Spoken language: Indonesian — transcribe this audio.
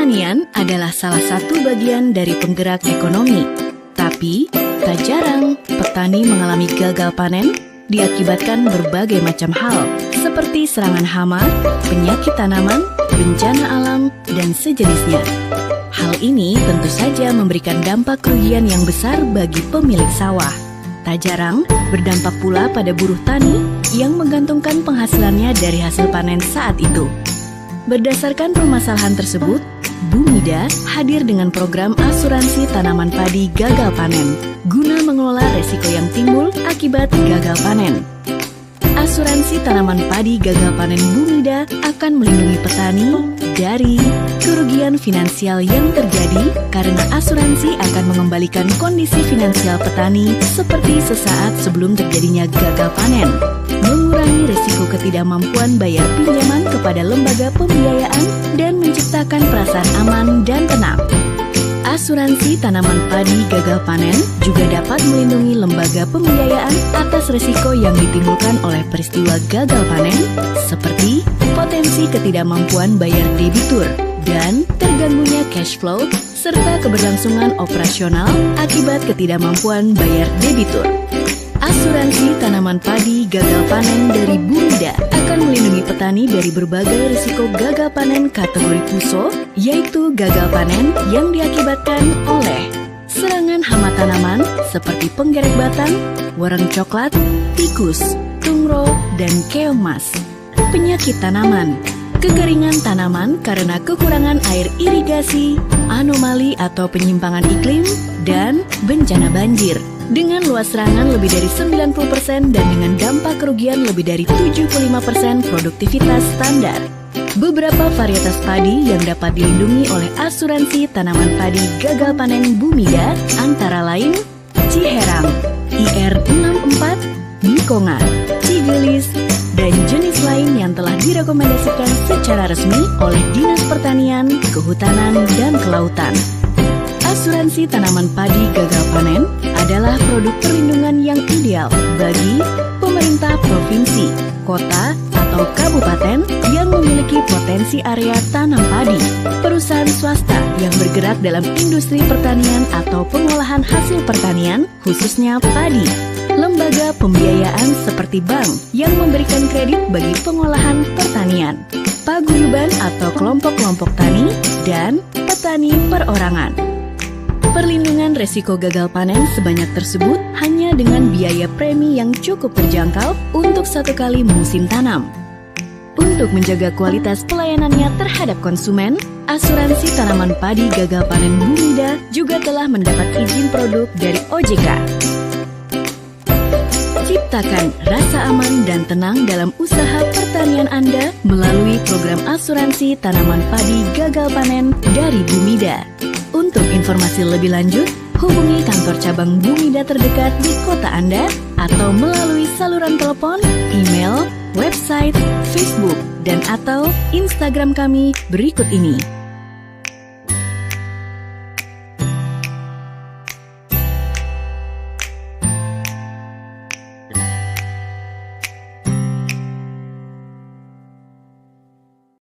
Pertanian adalah salah satu bagian dari penggerak ekonomi. Tapi, tak jarang petani mengalami gagal panen diakibatkan berbagai macam hal, seperti serangan hama, penyakit tanaman, bencana alam, dan sejenisnya. Hal ini tentu saja memberikan dampak kerugian yang besar bagi pemilik sawah. Tak jarang berdampak pula pada buruh tani yang menggantungkan penghasilannya dari hasil panen saat itu. Berdasarkan permasalahan tersebut, Bumida hadir dengan program asuransi tanaman padi gagal panen guna mengelola resiko yang timbul akibat gagal panen. Asuransi tanaman padi gagal panen Bumida akan melindungi petani dari kerugian finansial yang terjadi karena asuransi akan mengembalikan kondisi finansial petani seperti sesaat sebelum terjadinya gagal panen, mengurangi risiko ketidakmampuan bayar pinjaman kepada lembaga pembiayaan, dan menciptakan perasaan aman dan tenang. Asuransi tanaman padi gagal panen juga dapat melindungi lembaga pembiayaan atas risiko yang ditimbulkan oleh peristiwa gagal panen, seperti potensi ketidakmampuan bayar debitur dan terganggunya cash flow, serta keberlangsungan operasional akibat ketidakmampuan bayar debitur. Asuransi tanaman padi gagal panen dari Bumida akan melindungi petani dari berbagai risiko gagal panen kategori PUSO, yaitu gagal panen yang diakibatkan oleh serangan hama tanaman seperti penggerek batang, wareng coklat, tikus, tungro, dan keong mas. Penyakit tanaman, kekeringan tanaman karena kekurangan air irigasi, anomali atau penyimpangan iklim, dan bencana banjir. Dengan luas serangan lebih dari 90% dan dengan dampak kerugian lebih dari 75% produktivitas standar. Beberapa varietas padi yang dapat dilindungi oleh asuransi tanaman padi gagal panen Bumida antara lain Ciherang, IR64, Nikonga, Cigelis, dan jenis lain yang telah direkomendasikan secara resmi oleh Dinas Pertanian, Kehutanan, dan Kelautan. Asuransi tanaman padi gagal panen adalah produk perlindungan yang ideal bagi pemerintah provinsi, kota, atau kabupaten yang memiliki potensi area tanam padi, perusahaan swasta yang bergerak dalam industri pertanian atau pengolahan hasil pertanian, khususnya padi, lembaga pembiayaan seperti bank yang memberikan kredit bagi pengolahan pertanian, paguyuban atau kelompok-kelompok tani, dan petani perorangan. Perlindungan resiko gagal panen sebanyak tersebut hanya dengan biaya premi yang cukup terjangkau untuk satu kali musim tanam. Untuk menjaga kualitas pelayanannya terhadap konsumen, asuransi tanaman padi gagal panen Bumida juga telah mendapat izin produk dari OJK. Ciptakan rasa aman dan tenang dalam usaha pertanian Anda melalui program asuransi tanaman padi gagal panen dari Bumida. Untuk informasi lebih lanjut, hubungi kantor cabang Bumida terdekat di kota Anda atau melalui saluran telepon, email, website, Facebook, dan atau Instagram kami berikut ini.